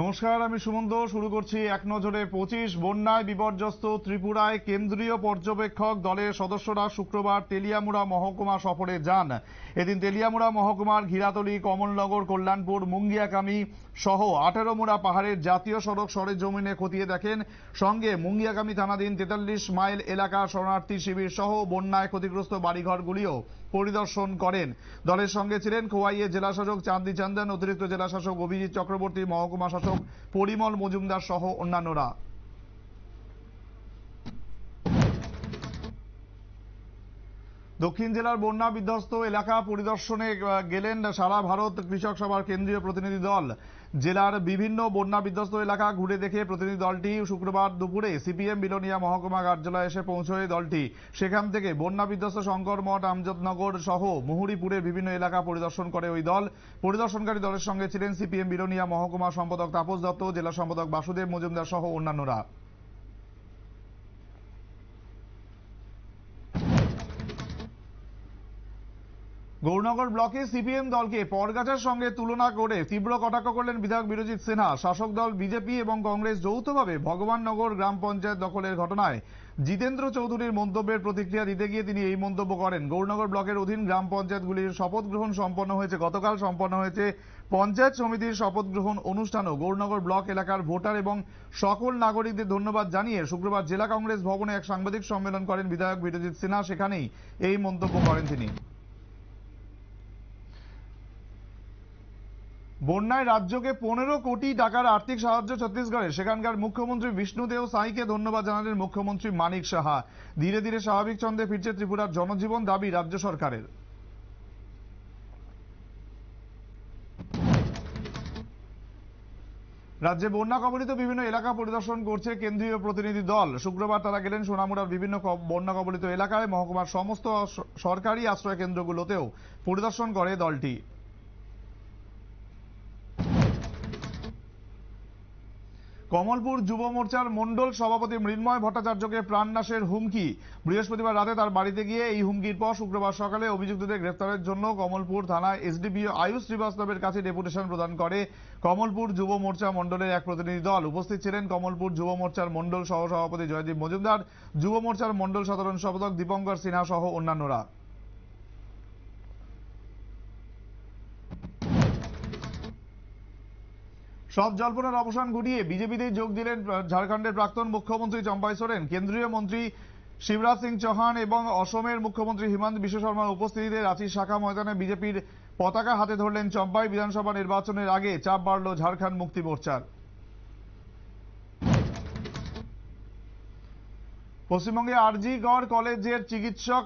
নমস্কার, আমি সুমন্ত। শুরু করছি এক নজরে। 25 বন্যায় বিপর্যস্ত ত্রিপুরায় কেন্দ্রীয় পর্যবেক্ষক দলের সদস্যরা শুক্রবার তেলিয়ামুড়া মহকুমা সফরে যান। এদিন তেলিয়ামুড়া মহকুমার ঘিরাতলি, কমলনগর, কল্যাণপুর, মুঙ্গিয়াকামি সহ 18 মুড়া পাহাড়ের জাতীয় সড়ক সরেজমিনে খতিয়ে দেখেন। সঙ্গে মুঙ্গিয়াকামি থানাধীন 43 মাইল এলাকা, শরণার্থী শিবির সহ বন্যায় ক্ষতিগ্রস্ত বাড়িঘরগুলিও পরিদর্শন করেন। দলের সঙ্গে ছিলেন খোয়াইয়ে জেলাশাসক চাঁদনি চন্দন, অতিরিক্ত জেলাশাসক অভিজিৎ চক্রবর্তী, মহকুমা শাসক পরিমল মজুমদার সহ অন্যান্যরা। দক্ষিণ জেলার বন্যা বিধ্বস্ত এলাকা পরিদর্শনে গেলেন সারা ভারত কৃষক সভার কেন্দ্রীয় প্রতিনিধি দল। জেলার বিভিন্ন বন্যা বিধ্বস্ত এলাকা ঘুরে দেখে প্রতিনিধি দলটি শুক্রবার দুপুরে সিপিএম বিলোনিয়া মহকুমা কার্যালয়ে এসে পৌঁছয় দলটি। সেখান থেকে বন্যা বিধ্বস্ত শঙ্করমঠ, আমজদনগর সহ মুহুরীপুরের বিভিন্ন এলাকা পরিদর্শন করে ওই দল। পরিদর্শনকারী দলের সঙ্গে ছিলেন সিপিএম বিলোনিয়া মহকুমা সম্পাদক তাপস দত্ত, জেলা সম্পাদক বাসুদেব মজুমদার সহ অন্যান্যরা। গৌরনগর ব্লকে সিপিএম দলকে পরগাছার সঙ্গে তুলনা করে তীব্র কটাক্ষ করলেন বিধায়ক বিরজিৎ সিনহা। শাসক দল বিজেপি এবং কংগ্রেস যৌথভাবে ভগবাননগর গ্রাম পঞ্চায়েত দখলের ঘটনায় জিতেন্দ্র চৌধুরীর মন্তব্যের প্রতিক্রিয়া দিতে গিয়ে তিনি এই মন্তব্য করেন। গৌরনগর ব্লকের অধীন গ্রাম পঞ্চায়েতগুলির শপথ গ্রহণ সম্পন্ন হয়েছে। গতকাল সম্পন্ন হয়েছে পঞ্চায়েত সমিতির শপথ গ্রহণ অনুষ্ঠানও। গৌরনগর ব্লক এলাকার ভোটার এবং সকল নাগরিকদের ধন্যবাদ জানিয়ে শুক্রবার জেলা কংগ্রেস ভবনে এক সাংবাদিক সম্মেলন করেন বিধায়ক বিরজিৎ সিনহা। সেখানেই এই মন্তব্য করেন তিনি। বন্যায় রাজ্যকে 15 কোটি টাকার আর্থিক সাহায্য ছত্তিশগড়ে। সেখানকার মুখ্যমন্ত্রী বিষ্ণুদেও সাইকে ধন্যবাদ জানালেন মুখ্যমন্ত্রী মানিক সাহা। ধীরে ধীরে স্বাভাবিক ছন্দে ফিরছে ত্রিপুরার জনজীবন, দাবি রাজ্য সরকারের। রাজ্যে বন্যা কবলিত বিভিন্ন এলাকা পরিদর্শন করছে কেন্দ্রীয় প্রতিনিধি দল। শুক্রবার তারা গেলেন সোনামুড়ার বিভিন্ন বন্যা কবলিত এলাকায়। মহকুমার সমস্ত সরকারি আশ্রয় কেন্দ্রগুলোতেও পরিদর্শন করে দলটি। কমলপুর যুব মোর্চার মন্ডল সভাপতি মৃন্ময় ভট্টাচার্যকে প্রাণনাশের হুমকি। বৃহস্পতিবার রাতে তার বাড়িতে গিয়ে এই হুমকির পর শুক্রবার সকালে অভিযুক্তদের গ্রেফতারের জন্য কমলপুর থানায় এসডিপিও আয়ুষ শ্রীবাস্তবের কাছে ডেপুটেশন প্রদান করে কমলপুর যুব মোর্চা মন্ডলের এক প্রতিনিধি দল। উপস্থিত ছিলেন কমলপুর যুব মোর্চার মন্ডল সহ সভাপতি জয়দীপ মজুমদার, যুব মোর্চার মন্ডল সাধারণ সম্পাদক দীপঙ্কর সিনহা সহ অন্যান্যরা। সব জল্পনার অবসান ঘটিয়ে বিজেপিতে যোগ দিলেন ঝাড়খণ্ডের প্রাক্তন মুখ্যমন্ত্রী চম্পাই সোরেন। কেন্দ্রীয় মন্ত্রী শিবরাজ সিং চৌহান এবং অসমের মুখ্যমন্ত্রী হিমন্ত বিশ্ব শর্মার উপস্থিতিতে রাঁচির শাখা ময়দানে বিজেপির পতাকা হাতে ধরলেন চম্পাই। বিধানসভা নির্বাচনের আগে চাপ বাড়ল ঝাড়খণ্ড মুক্তি মোর্চার। পশ্চিমবঙ্গে আরজিগড় কলেজের চিকিৎসক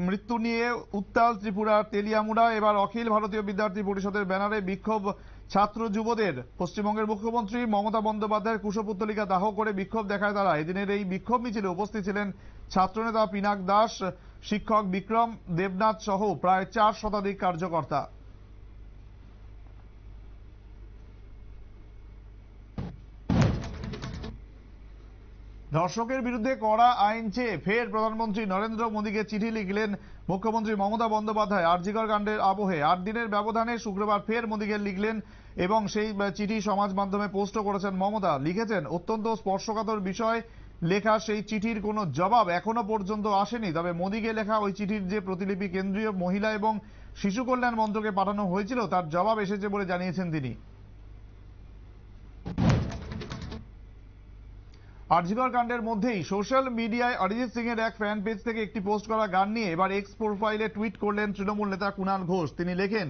মৃত্যু নিয়ে উত্তাল ত্রিপুরা। তেলিয়ামুড়া এবার অখিল ভারতীয় বিদ্যার্থী পরিষদের ব্যানারে বিক্ষোভ ছাত্র যুবদের। পশ্চিমবঙ্গের মুখ্যমন্ত্রী মমতা বন্দ্যোপাধ্যায়ের কুশপুত্তলিকা দাহ করে বিক্ষোভ দেখায় তারা। এদিনের এই বিক্ষোভ মিছিলে উপস্থিত ছিলেন ছাত্রনেতা পিনাক দাস, শিক্ষক বিক্রম দেবনাথ সহ প্রায় 4 শতাধিক কার্যকর্তা। ধর্ষকের বিরুদ্ধে কড়া আইন চেয়ে ফের প্রধানমন্ত্রী নরেন্দ্র মোদীকে চিঠি লিখলেন মুখ্যমন্ত্রী মমতা বন্দ্যোপাধ্যায়। আরজিকর কাণ্ডের আবহে 8 দিনের ব্যবধানে শুক্রবার ফের মোদীকে লিখলেন এবং সেই চিঠি সমাজ মাধ্যমে পোস্টও করেছেন মমতা। লিখেছেন, অত্যন্ত স্পর্শকাতর বিষয় লেখা সেই চিঠির কোনো জবাব এখনো পর্যন্ত আসেনি। তবে মোদীকে লেখা ওই চিঠির যে প্রতিলিপি কেন্দ্রীয় মহিলা এবং শিশু কল্যাণ মন্ত্রকে পাঠানো হয়েছিল তার জবাব এসেছে বলে জানিয়েছেন তিনি। আরজিকর কাণ্ডের মধ্যেই সোশ্যাল মিডিয়ায় অরিজিৎ সিং এর এক ফ্যান পেজ থেকে একটি পোস্ট করা গান নিয়ে এবার এক্স প্রোফাইলে টুইট করলেন তৃণমূল নেতা কুণাল ঘোষ। তিনি লেখেন,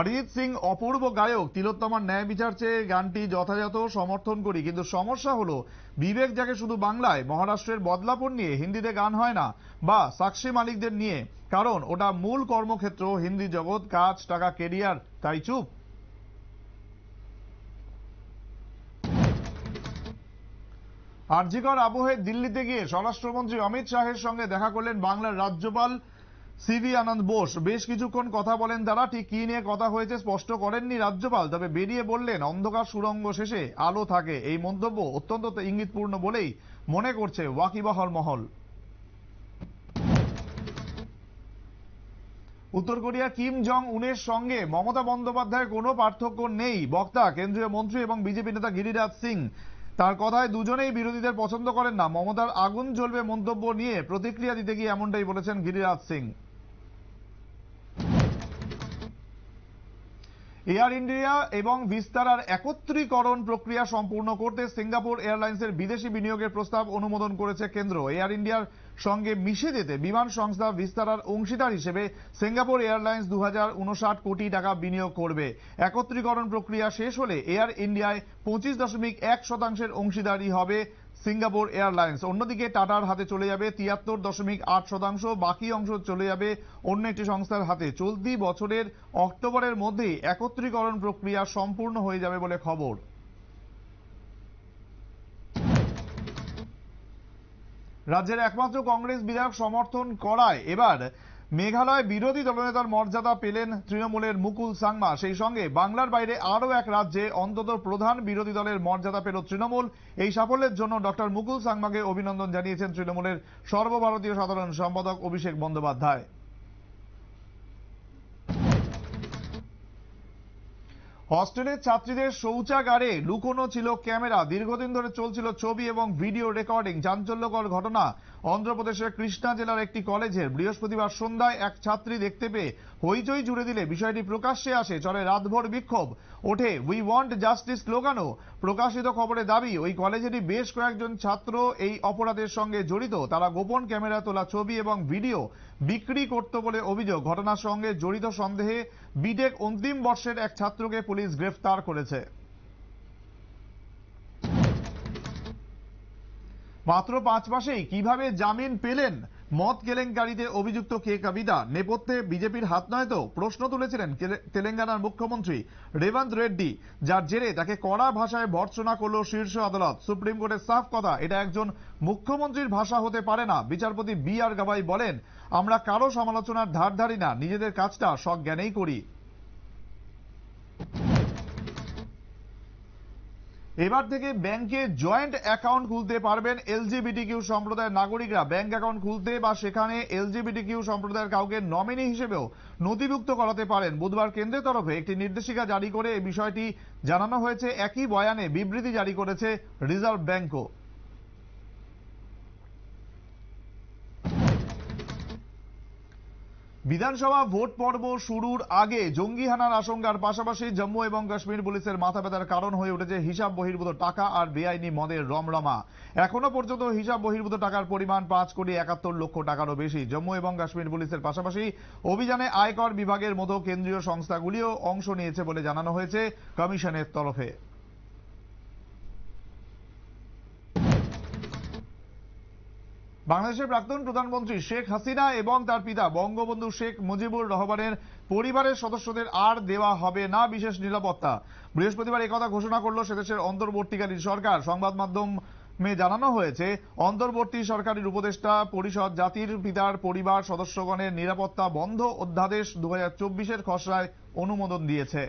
অরিজিৎ সিং অপূর্ব গায়ক, তিলোত্তমার ন্যায় বিচার চেয়ে গানটি যথাযথ সমর্থন করি, কিন্তু সমস্যা হলো বিবেক যাকে শুধু বাংলায়, মহারাষ্ট্রের বদলাপুর নিয়ে হিন্দিতে গান হয় না, বা সাক্ষী মালিকদের নিয়ে, কারণ ওটা মূল কর্মক্ষেত্র হিন্দি জগৎ, কাজ, টাকা, কেরিয়ার, তাই চুপ। আরজিকর আবহে দিল্লিতে গিয়ে স্বরাষ্ট্রমন্ত্রী অমিত শাহের সঙ্গে দেখা করলেন বাংলার রাজ্যপাল সিভি আনন্দ বোস। বেশ কিছুক্ষণ কথা বলেন তারা। ঠিক কি নিয়ে কথা হয়েছে স্পষ্ট করেননি রাজ্যপাল, তবে বেরিয়ে বললেন অন্ধকার সুড়ঙ্গ শেষে আলো থাকে। এই মন্তব্য অত্যন্ত ইঙ্গিতপূর্ণ বলেই মনে করছে ওয়াকিবহাল মহল। উত্তর কোরিয়া কিম জং উনের সঙ্গে মমতা বন্দ্যোপাধ্যায়ের কোনো পার্থক্য নেই। বক্তা কেন্দ্রীয় মন্ত্রী এবং বিজেপি নেতা গিরিরাজ সিং। তার কথায় দুজনেই বিরোধীদের পছন্দ করেন না। মমতার আগুন জ্বলবে মন্তব্য নিয়ে প্রতিক্রিয়া দিতে গিয়ে এমনটাই বলেছেন গিরিরাজ সিং। এয়ার ইন্ডিয়া এবং ভিস্তারার একত্রীকরণ প্রক্রিয়া সম্পূর্ণ করতে সিঙ্গাপুর এয়ারলাইন্সের বিদেশি বিনিয়োগের প্রস্তাব অনুমোদন করেছে কেন্দ্র। এয়ার ইন্ডিয়ার সঙ্গে মিশে যেতে বিমান সংস্থা ভিস্তারার অংশীদার হিসেবে সিঙ্গাপুর এয়ারলাইন্স 2059 কোটি টাকা বিনিয়োগ করবে। একত্রীকরণ প্রক্রিয়া শেষ হলে এয়ার ইন্ডিয়ায় 25.1% অংশীদারি হবে সিঙ্গাপুর এয়ারলাইন্স। অন্যদিকে টাটার হাতে চলে যাবে 73.8%, বাকি অংশ চলে যাবে অন্য একটি সংস্থার হাতে। চলতি বছরের অক্টোবরের মধ্যেই একত্রীকরণ প্রক্রিয়া সম্পূর্ণ হয়ে যাবে বলে খবর। রাজ্যের একমাত্র কংগ্রেস বিধায়ক সমর্থন করায় এবার মেঘালয় বিরোধী দলনেতার মর্যাদা পেলেন তৃণমূলের মুকুল সাংমা। সেই সঙ্গে বাংলার বাইরে আরও এক রাজ্যে অন্তত প্রধান বিরোধী দলের মর্যাদা পেল তৃণমূল। এই সাফল্যের জন্য ডক্টর মুকুল সাংমাকে অভিনন্দন জানিয়েছেন তৃণমূলের সর্বভারতীয় সাধারণ সম্পাদক অভিষেক বন্দ্যোপাধ্যায়। হস্টেলের ছাত্রীদের শৌচাগারে লুকোনো ছিল ক্যামেরা। দীর্ঘদিন ধরে চলছিল ছবি এবং ভিডিও রেকর্ডিং। চাঞ্চল্যকর ঘটনা অন্ধ্রপ্রদেশের কৃষ্ণা জেলার একটি কলেজের। বৃহস্পতিবার সন্ধ্যায় এক ছাত্রী দেখতে পেয়ে হইচই জুড়ে দিলে বিষয়টি প্রকাশ্যে আসে। চলে রাতভর বিক্ষোভ, ওঠে উই ওয়ান্ট জাস্টিস স্লোগানও। প্রকাশিত খবরে দাবি ওই কলেজেরই বেশ কয়েকজন ছাত্র এই অপরাধের সঙ্গে জড়িত। তারা গোপন ক্যামেরায় তোলা ছবি এবং ভিডিও বিক্রি করত বলে অভিযোগ। ঘটনার সঙ্গে জড়িত সন্দেহে বিটেক অন্তিম বর্ষের এক ছাত্রকে পুলিশ গ্রেফতার করেছে। মাত্র 5 মাসেই কিভাবে জামিন পেলেন মদ কেলেঙ্কারিতে অভিযুক্ত কে কবিতা? নেপথ্যে বিজেপির হাত নয় তো? প্রশ্ন তুলেছিলেন তেলেঙ্গানার মুখ্যমন্ত্রী রেবন্ত রেড্ডি, যার জেরে তাকে কড়া ভাষায় ভর্ৎসনা করল শীর্ষ আদালত। সুপ্রিম কোর্টের সাফ কথা, এটা একজন মুখ্যমন্ত্রীর ভাষা হতে পারে না। বিচারপতি বি আর গাভাই বলেন, আমরা কারো সমালোচনার ধার ধারি না, নিজেদের কাজটা সজ্ঞানেই করি। এবার থেকে ব্যাংকে জয়েন্ট অ্যাকাউন্ট খুলতে পারবেন এলজিবিটিকিউ সম্প্রদায়ের নাগরিকরা। ব্যাংক অ্যাকাউন্ট খুলতে বা সেখানে এলজিবিটিকিউ সম্প্রদায়ের কাউকে নমিনি হিসেবেও নথিভুক্ত করাতে পারেন। বুধবার কেন্দ্রের তরফে একটি নির্দেশিকা জারি করে এই বিষয়টি জানানো হয়েছে। একই বয়ানে বিবৃতি জারি করেছে রিজার্ভ ব্যাংকও। বিধানসভা ভোট পর্ব শুরুর আগে জঙ্গি হানার আশঙ্কার পাশাপাশি জম্মু এবং কাশ্মীর পুলিশের মাথা ব্যথার কারণ হয়ে উঠেছে হিসাব বহির্ভূত টাকা আর বেআইনি মদের রমরমা। এখনো পর্যন্ত হিসাব বহির্ভূত টাকার পরিমাণ 5,71,00,000 টাকারও বেশি। জম্মু এবং কাশ্মীর পুলিশের পাশাপাশি অভিযানে আয়কর বিভাগের মতো কেন্দ্রীয় সংস্থাগুলিও অংশ নিয়েছে বলে জানানো হয়েছে কমিশনের তরফে। বাংলাদেশের প্রাক্তন প্রধানমন্ত্রী শেখ হাসিনা এবং তার পিতা বঙ্গবন্ধু শেখ মুজিবুর রহমানের পরিবারের সদস্যদের আর দেওয়া হবে না বিশেষ নিরাপত্তা। বৃহস্পতিবার একথা ঘোষণা করল সেদেশের অন্তর্বর্তীকালীন সরকার। সংবাদ মাধ্যমে জানানো হয়েছে, অন্তর্বর্তী সরকারের উপদেষ্টা পরিষদ জাতির পিতার পরিবার সদস্যগণের নিরাপত্তা বন্ধ অধ্যাদেশ 2024-এর খসড়ায় অনুমোদন দিয়েছে।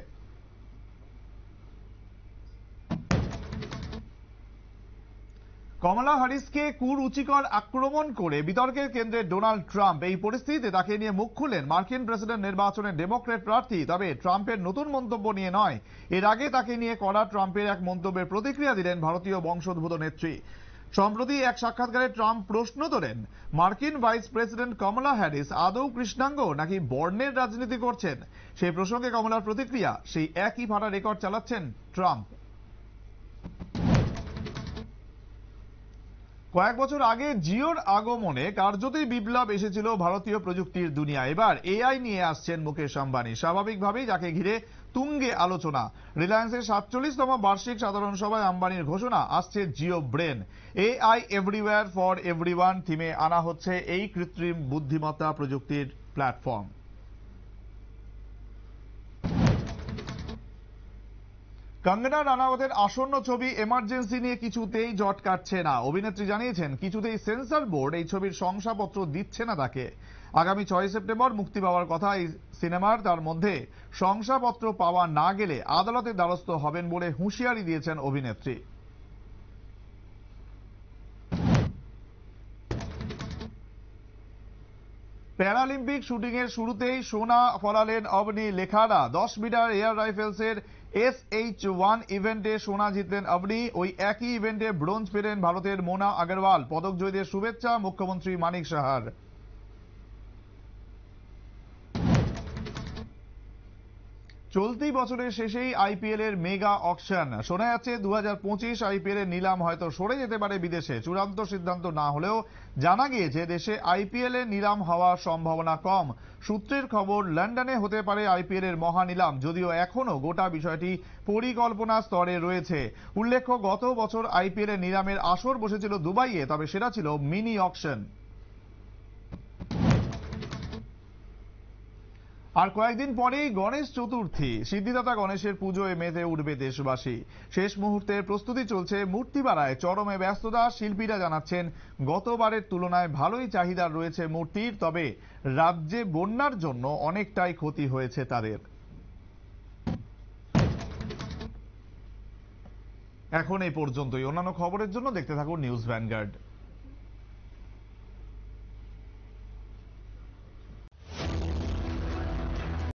কমলা হ্যারিসকে কুরুচিকর আক্রমণ করে বিতর্কের কেন্দ্রে ডোনাল্ড ট্রাম্প। এই পরিস্থিতিতে তাকে নিয়ে মুখ খুললেন মার্কিন প্রেসিডেন্ট নির্বাচনে ডেমোক্র্যাট প্রার্থী। তবে ট্রাম্পের নতুন মন্তব্য নিয়ে নয়, এর আগে তাকে নিয়ে করা ট্রাম্পের এক মন্তব্যের প্রতিক্রিয়া দিলেন ভারতীয় বংশোদ্ভূত নেত্রী। সম্প্রতি এক সাক্ষাৎকারে ট্রাম্প প্রশ্ন তোলেন, মার্কিন ভাইস প্রেসিডেন্ট কমলা হ্যারিস আদৌ কৃষ্ণাঙ্গ নাকি বর্ণের রাজনীতি করছেন? সেই প্রসঙ্গে কমলার প্রতিক্রিয়া, সেই একই ফাটা রেকর্ড চালাচ্ছেন ট্রাম্প। কয়েক বছর আগে জিওর আগমনে কার্যতই বিপ্লব এসেছিল ভারতীয় প্রযুক্তির দুনিয়া। এবার এআই নিয়ে আসছেন মুকেশ আম্বানি। স্বাভাবিকভাবেই যাকে ঘিরে তুঙ্গে আলোচনা। রিলায়েন্সের 47তম বার্ষিক সাধারণ সভায় আম্বানির ঘোষণা, আসছে Jio brain. AI everywhere for everyone থিমে আনা হচ্ছে এই কৃত্রিম বুদ্ধিমত্তা প্রযুক্তির প্ল্যাটফর্ম। কঙ্গনা রানাওয়াতের আসন্ন ছবি এমার্জেন্সি নিয়ে কিছুতেই জট কাটছে না। অভিনেত্রী জানিয়েছেন, কিছুতেই সেন্সর বোর্ড এই ছবির শংসাপত্র দিচ্ছে না তাকে। আগামী 6 সেপ্টেম্বর মুক্তি পাওয়ার কথা এই সিনেমার, তার মধ্যে শংসাপত্র পাওয়া না গেলে আদালতের দ্বারস্থ হবেন বলে হুঁশিয়ারি দিয়েছেন অভিনেত্রী। প্যারালিম্পিক শুটিং এর শুরুতেই সোনা ফলালেন অবনী লেখারা। 10 মিটার এয়ার রাইফেলসের SH1 ইভেন্টে সোনা জিতলেন অবনী। ওই একই ইভেন্টে ব্রোঞ্জ পেলেন ভারতের মোনা আগরওয়াল। পদক জয়ীদের শুভেচ্ছা মুখ্যমন্ত্রী মানিক সাহার। চলতি বছরের শেষেই আইপিএল এর মেগা অকশন। শোনা যাচ্ছে 2025 আইপিএল এর নিলাম হয়তো সরে যেতে পারে বিদেশে। চূড়ান্ত সিদ্ধান্ত না হলেও জানা গিয়েছে দেশে আইপিএল এর নিলাম হওয়ার সম্ভাবনা কম। সূত্রের খবর, লন্ডনে হতে পারে আইপিএল এর মহানিলাম, যদিও এখনো গোটা বিষয়টি পরিকল্পনা স্তরে রয়েছে। উল্লেখ্য, গত বছর আইপিএল এর নিলামের আসর বসেছিল দুবাইয়ে, তবে সেটা ছিল মিনি অকশন। আর কয়েকদিন পরেই গণেশ চতুর্থী। সিদ্ধিদাতা গণেশের পুজোয় মেতে উঠবে দেশবাসী। শেষ মুহূর্তের প্রস্তুতি চলছে। মূর্তি বাড়ায় চরমে ব্যস্ততা। শিল্পীরা জানাচ্ছেন গতবারের তুলনায় ভালোই চাহিদা রয়েছে মূর্তির, তবে রাজ্যে বন্যার জন্য অনেকটাই ক্ষতি হয়েছে তাদের। এখন এই পর্যন্তই। অন্যান্য খবরের জন্য দেখতে থাকুন নিউজ ভ্যানগার্ড।